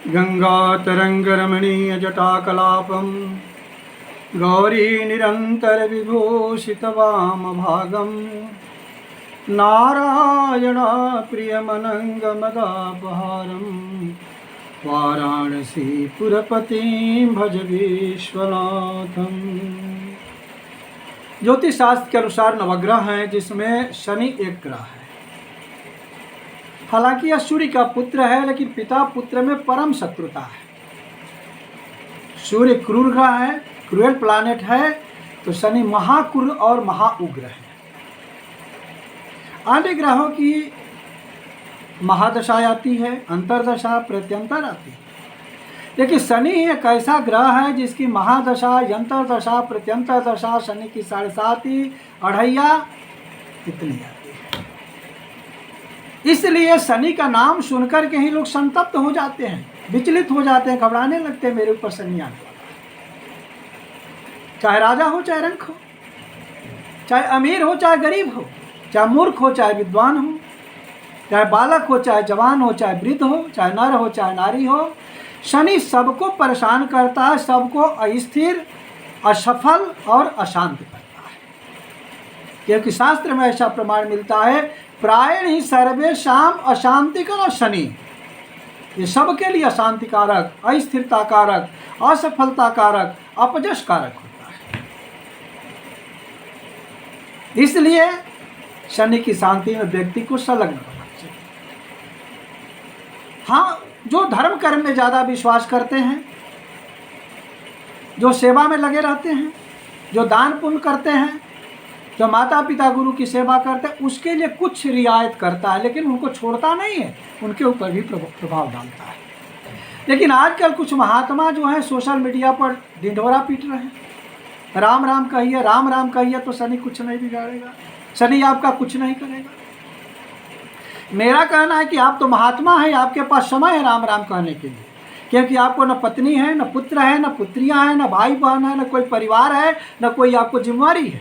गङ्गातरङ्गरमणीयजटाकलापं गौरीनिरन्तरविभूषितवामभागं नारायणप्रियमनङ्गमदापहारं वाराणसीपुरपतिं भज विश्वनाथम। ज्योतिष शास्त्र के अनुसार नवग्रह हैं, जिसमें शनि एक ग्रह है। हालांकि यह सूर्य का पुत्र है, लेकिन पिता पुत्र में परम शत्रुता है। सूर्य क्रूर ग्रह है, क्रूएल प्लैनेट है, तो शनि महाक्रूर और महाउग्र है। अन्य ग्रहों की महादशा आती है, अंतरदशा, प्रत्यंतर आती है, लेकिन शनि एक ऐसा ग्रह है जिसकी महादशा, यंतरदशा, प्रत्यंतर दशा, शनि की 7.5 अढ़ैया इतनी आती है। इसलिए शनि का नाम सुनकर के ही लोग संतप्त हो जाते हैं, विचलित हो जाते हैं, घबराने लगते हैं, मेरे ऊपर शनि आने वाला। चाहे राजा हो, चाहे रंक हो, चाहे अमीर हो, चाहे गरीब हो, चाहे मूर्ख हो, चाहे विद्वान हो, चाहे बालक हो, चाहे जवान हो, चाहे वृद्ध हो, चाहे नर हो, चाहे नारी हो, शनि सबको परेशान करता है, सबको अस्थिर, असफल और अशांत करता है। क्योंकि शास्त्र में ऐसा प्रमाण मिलता है, प्रायण ही सर्वेशाम अशांतिकर शनि। ये सबके लिए अशांति कारक, अस्थिरता कारक, असफलता कारक, अपजश कारक होता है। इसलिए शनि की शांति में व्यक्ति को संलग्न होना चाहिए। हाँ, जो धर्म कर्म में ज़्यादा विश्वास करते हैं, जो सेवा में लगे रहते हैं, जो दान पुण्य करते हैं, जो माता पिता गुरु की सेवा करते हैं, उसके लिए कुछ रियायत करता है, लेकिन उनको छोड़ता नहीं है, उनके ऊपर भी प्रभाव डालता है। लेकिन आजकल कुछ महात्मा जो हैं सोशल मीडिया पर ढिंढोरा पीट रहे हैं, राम राम कहिए, राम राम कहिए तो शनि कुछ नहीं बिगाड़ेगा, शनि आपका कुछ नहीं करेगा। मेरा कहना है कि आप तो महात्मा हैं, आपके पास समय है राम राम कहने के लिए, क्योंकि आपको न पत्नी है, न पुत्र है, न पुत्रियां हैं, न भाई बहन है, न कोई परिवार है, न कोई आपको जिम्मेवारी है।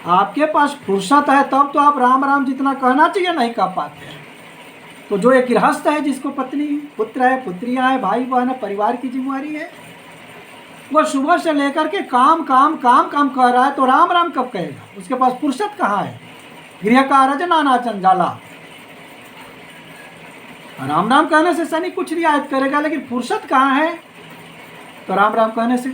आपके पास फुर्सत है तब तो आप राम राम जितना कहना चाहिए नहीं कह पाते हैं। तो जो एक गृहस्थ है, जिसको पत्नी है, पुत्र है, पुत्रियां है, भाई बहन है, परिवार की जिम्मेवारी है, वो सुबह से लेकर के काम काम काम काम कह रहा है, तो राम राम कब कहेगा? उसके पास फुर्सत कहाँ है? गृह का रजना जंजाला। राम राम कहने से शनि कुछ रियायत करेगा, लेकिन फुर्सत कहाँ है तो राम राम कहने से।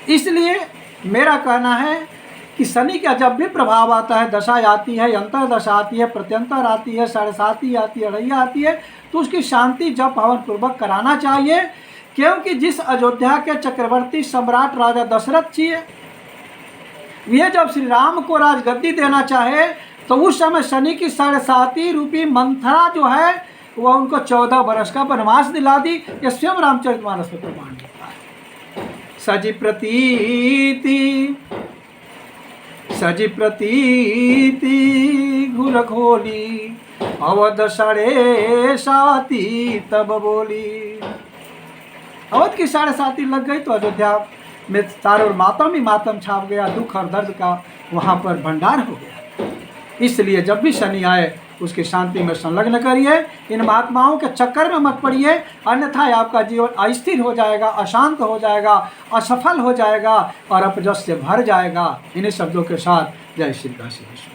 इसलिए मेरा कहना है कि शनि का जब भी प्रभाव आता है, दशा आती है, अंतर दशा आती है, प्रत्यंतर आती है, 7.5 आती है, अढ़ैया आती है, तो उसकी शांति जप हवन पूर्वक कराना चाहिए। क्योंकि जिस अयोध्या के चक्रवर्ती सम्राट राजा दशरथ जी, वे जब श्री राम को राजगद्दी देना चाहे, तो उस समय शनि की 7.5 रूपी मंथरा जो है वह उनको 14 वर्ष का वनवास दिला दी। यह स्वयं रामचरितमानस में प्रमाण मिलता है। सजी प्रतीति घुर खोली, अवध 7.5 तब बोली। अवध की 7.5 लग गई तो अयोध्या में चारों मातम ही मातम छाप गया, दुख और दर्द का वहाँ पर भंडार हो गया। इसलिए जब भी शनि आए उसकी शांति में संलग्न करिए, इन महात्माओं के चक्कर में मत पड़िए, अन्यथा आपका जीवन अस्थिर हो जाएगा, अशांत हो जाएगा, असफल हो जाएगा और अपजश से भर जाएगा। इन्हीं शब्दों के साथ जय श्री काशी विश्वनाथ।